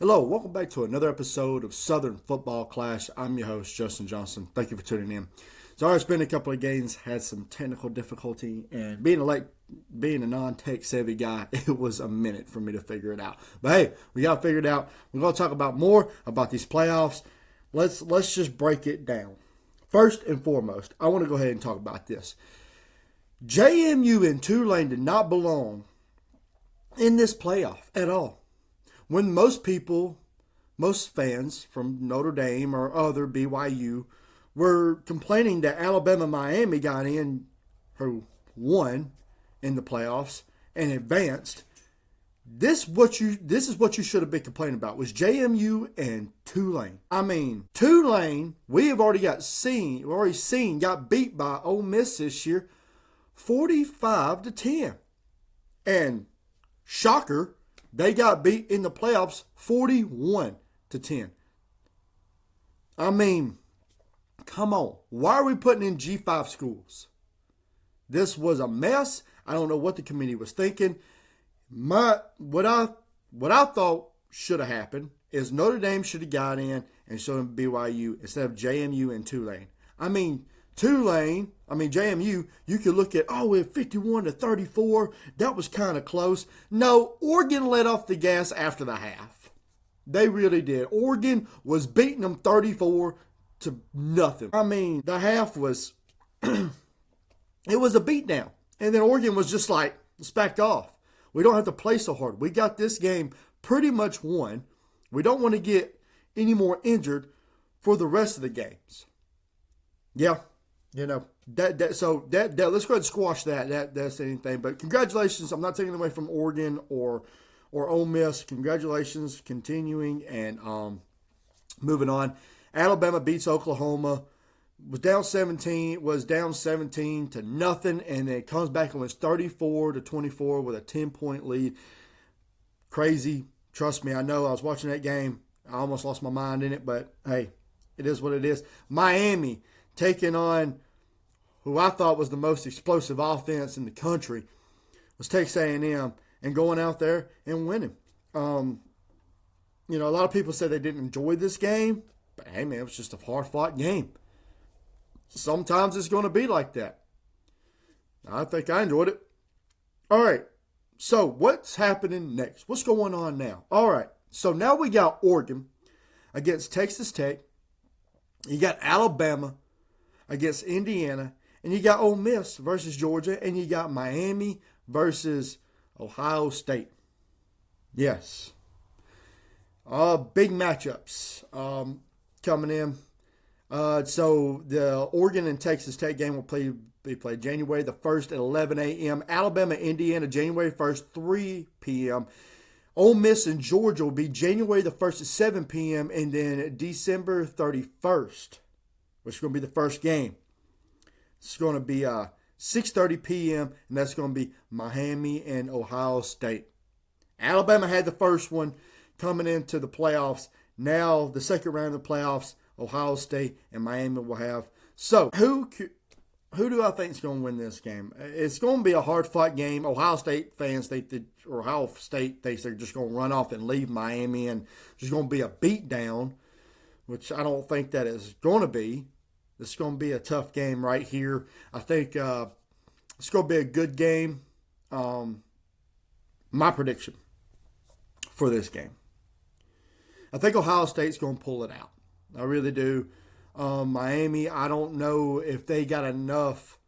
Hello, welcome back to another episode of Southern Football Clash. I'm your host, Justin Johnson. Thank you for tuning in. Sorry, it's been a couple of games, had some technical difficulty, and being a non-tech savvy guy, it was a minute for me to figure it out. But hey, we got to figure it out. We're going to talk about more about these playoffs. Let's just break it down. First and foremost, I want to go ahead and talk about this. JMU and Tulane did not belong in this playoff at all. When most fans from Notre Dame or other BYU were complaining that Alabama Miami got in, who won in the playoffs and advanced, this is what you should have been complaining about was JMU and Tulane. I mean, Tulane, we have already seen got beat by Ole Miss this year 45-10. And shocker, they got beat in the playoffs 41-10. I mean, come on. Why are we putting in G5 schools? This was a mess. I don't know what the committee was thinking. What I thought should have happened is Notre Dame should have got in and shown BYU instead of JMU and Tulane. I mean, JMU, you could look at, we're 51-34. That was kind of close. No, Oregon let off the gas after the half. They really did. Oregon was beating them 34-0. I mean, the half was, it was a beatdown. And then Oregon was just like, let's back off. We don't have to play so hard. We got this game pretty much won. We don't want to get any more injured for the rest of the games. Yeah. You know, let's go ahead and squash that. That's anything. But congratulations. I'm not taking away from Oregon or Ole Miss. Congratulations, continuing and moving on. Alabama beats Oklahoma. Was down 17 to nothing, and then it comes back and was 34-24 with a 10-point lead. Crazy. Trust me, I know. I was watching that game. I almost lost my mind in it, but hey, it is what it is. Miami taking on who I thought was the most explosive offense in the country, was Texas A&M, and going out there and winning. A lot of people said they didn't enjoy this game, but hey, man, it was just a hard-fought game. Sometimes it's going to be like that. I think I enjoyed it. All right, so what's happening next? What's going on now? All right, so now we got Oregon against Texas Tech. You got Alabama against Indiana, and you got Ole Miss versus Georgia, and you got Miami versus Ohio State. Yes. Big matchups coming in. So the Oregon and Texas Tech game will be played January the 1st at 11 a.m. Alabama, Indiana, January 1st, 3 p.m. Ole Miss and Georgia will be January the 1st at 7 p.m. and then December 31st, which is going to be the first game. It's going to be 6:30 p.m., and that's going to be Miami and Ohio State. Alabama had the first one coming into the playoffs. Now the second round of the playoffs, Ohio State and Miami will have. So who do I think is going to win this game? It's going to be a hard-fought game. Ohio State fans thinks they're just going to run off and leave Miami, and there's going to be a beatdown, which I don't think that is going to be. It's going to be a tough game right here. I think it's going to be a good game. My prediction for this game, I think Ohio State's going to pull it out. I really do. Miami, I don't know if they got enough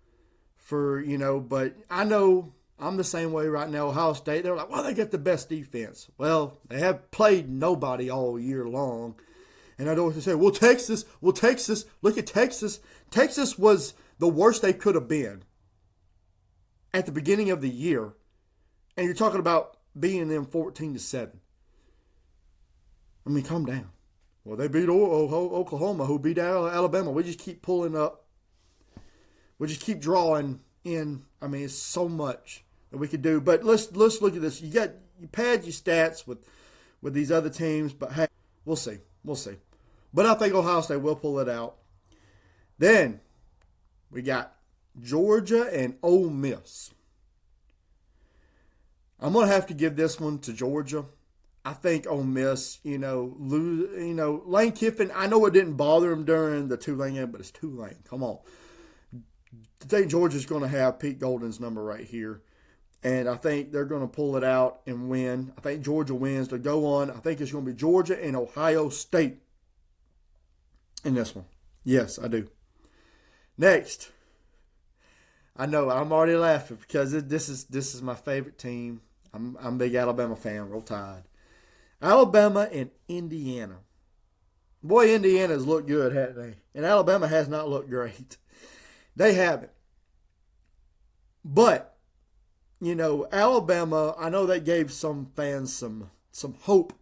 for, but I know I'm the same way right now. Ohio State, they're like, well, they got the best defense. Well, they have played nobody all year long. And I don't want to say, Texas, look at Texas. Texas was the worst they could have been at the beginning of the year. And you're talking about beating them 14-7. I mean, calm down. Well, they beat Oklahoma, who beat Alabama. We just keep pulling up. We just keep drawing in. I mean, it's so much that we could do. But let's look at this. You pad your stats with these other teams, but hey, we'll see. But I think Ohio State will pull it out. Then we got Georgia and Ole Miss. I'm going to have to give this one to Georgia. I think Ole Miss, Lane Kiffin, I know it didn't bother him during the Tulane game, but it's Tulane. Come on. I think Georgia's going to have Pete Golden's number right here. And I think they're going to pull it out and win. I think Georgia wins to go on. I think it's going to be Georgia and Ohio State in this one. Yes, I do. Next. I know I'm already laughing because this is my favorite team. I'm a big Alabama fan. Roll Tide. Alabama and Indiana. Boy, Indiana's looked good, haven't they? And Alabama has not looked great. They haven't. But, Alabama, I know that gave some fans some hope.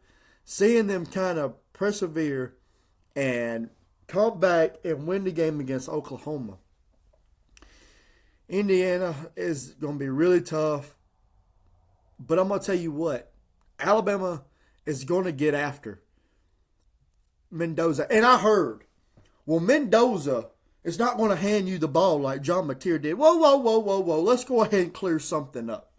Seeing them kind of persevere and come back and win the game against Oklahoma. Indiana is going to be really tough. But I'm going to tell you what. Alabama is going to get after Mendoza. And I heard, Mendoza is not going to hand you the ball like John Mateer did. Whoa. Let's go ahead and clear something up.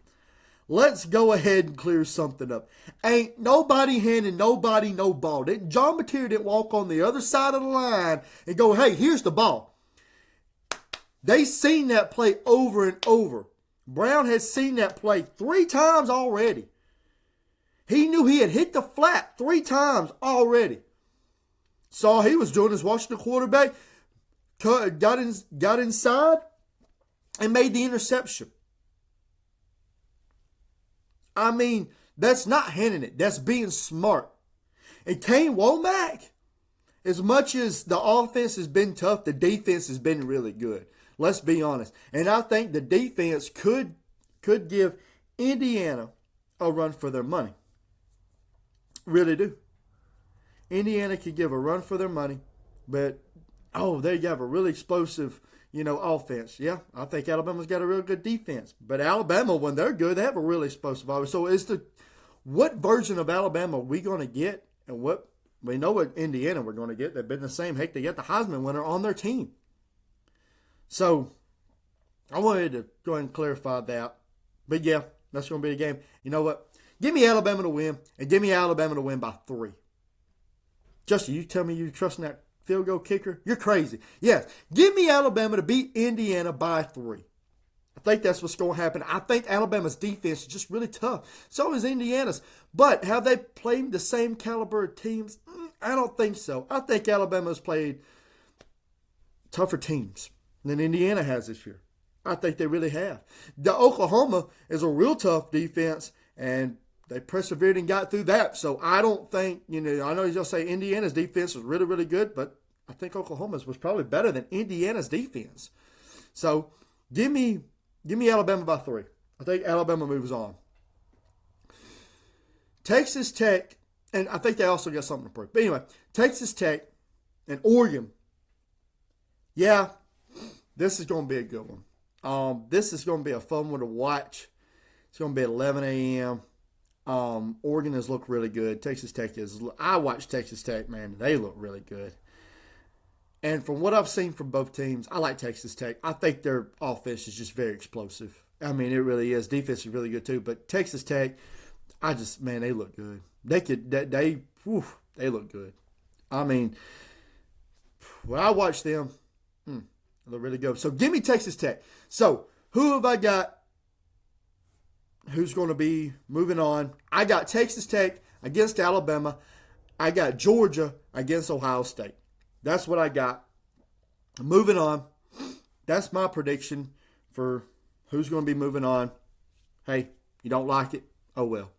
Ain't nobody handing nobody no ball. John Mateer didn't walk on the other side of the line and go, hey, here's the ball. They seen that play over and over. Brown has seen that play 3 times already. He knew he had hit the flat 3 times already. So all he was doing is watching the quarterback, got inside, and made the interception. I mean, that's not handing it. That's being smart. And Kane Womack, as much as the offense has been tough, the defense has been really good. Let's be honest. And I think the defense could give Indiana a run for their money. Really do. Indiana could give a run for their money, but they have a really explosive, offense. Yeah, I think Alabama's got a real good defense. But Alabama, when they're good, they have a really explosive offense. So what version of Alabama are we going to get? And we know what Indiana we're going to get. They've been the same. Heck, they got the Heisman winner on their team. So I wanted to go ahead and clarify that. But yeah, that's going to be the game. You know what? Give me Alabama to win, and give me Alabama to win by 3. Justin, you tell me you're trusting that field goal kicker? You're crazy. Yes, give me Alabama to beat Indiana by 3. I think that's what's going to happen. I think Alabama's defense is just really tough. So is Indiana's. But have they played the same caliber of teams? I don't think so. I think Alabama's played tougher teams than Indiana has this year. I think they really have. The Oklahoma is a real tough defense, and they persevered and got through that. So I don't think, I know you'll say Indiana's defense was really, really good, but I think Oklahoma's was probably better than Indiana's defense. So give me Alabama by 3. I think Alabama moves on. Texas Tech, and I think they also got something to prove. But anyway, Texas Tech and Oregon. Yeah, this is going to be a good one. This is going to be a fun one to watch. It's going to be at 11 a.m. Oregon has looked really good. Texas Tech is. I watched Texas Tech, man. They look really good. And from what I've seen from both teams, I like Texas Tech. I think their offense is just very explosive. I mean, it really is. Defense is really good too. But Texas Tech, they look good. They look good. I mean, when I watch them, they look really good. So give me Texas Tech. So who have I got? Who's going to be moving on? I got Texas Tech against Alabama. I got Georgia against Ohio State. That's what I got. Moving on. That's my prediction for who's going to be moving on. Hey, you don't like it? Oh, well.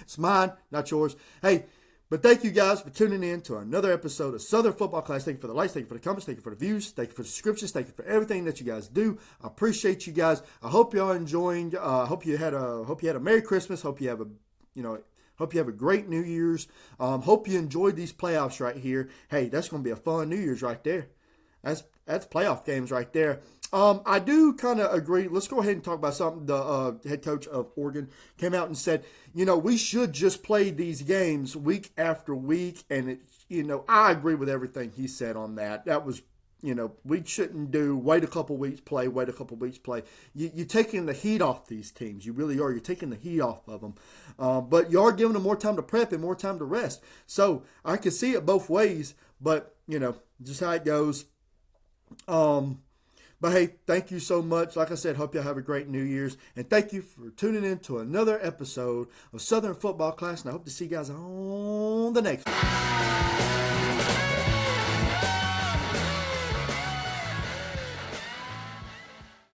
It's mine, not yours. Hey, but thank you guys for tuning in to another episode of Southern Football Class. Thank you for the likes. Thank you for the comments. Thank you for the views. Thank you for the subscriptions. Thank you for everything that you guys do. I appreciate you guys. I hope y'all enjoying. Hope you had a Merry Christmas. Hope you have a great New Year's. Hope you enjoyed these playoffs right here. Hey, that's going to be a fun New Year's right there. That's playoff games right there. I do kind of agree. Let's go ahead and talk about something. The head coach of Oregon came out and said, we should just play these games week after week. And, I agree with everything he said on that. That was we shouldn't do wait a couple weeks, play, wait a couple weeks, play. You're taking the heat off these teams. You really are. You're taking the heat off of them. But you are giving them more time to prep and more time to rest. So I can see it both ways, but, just how it goes. But hey, thank you so much. Like I said, hope y'all have a great New Year's. And thank you for tuning in to another episode of Southern Football Class. And I hope to see you guys on the next one.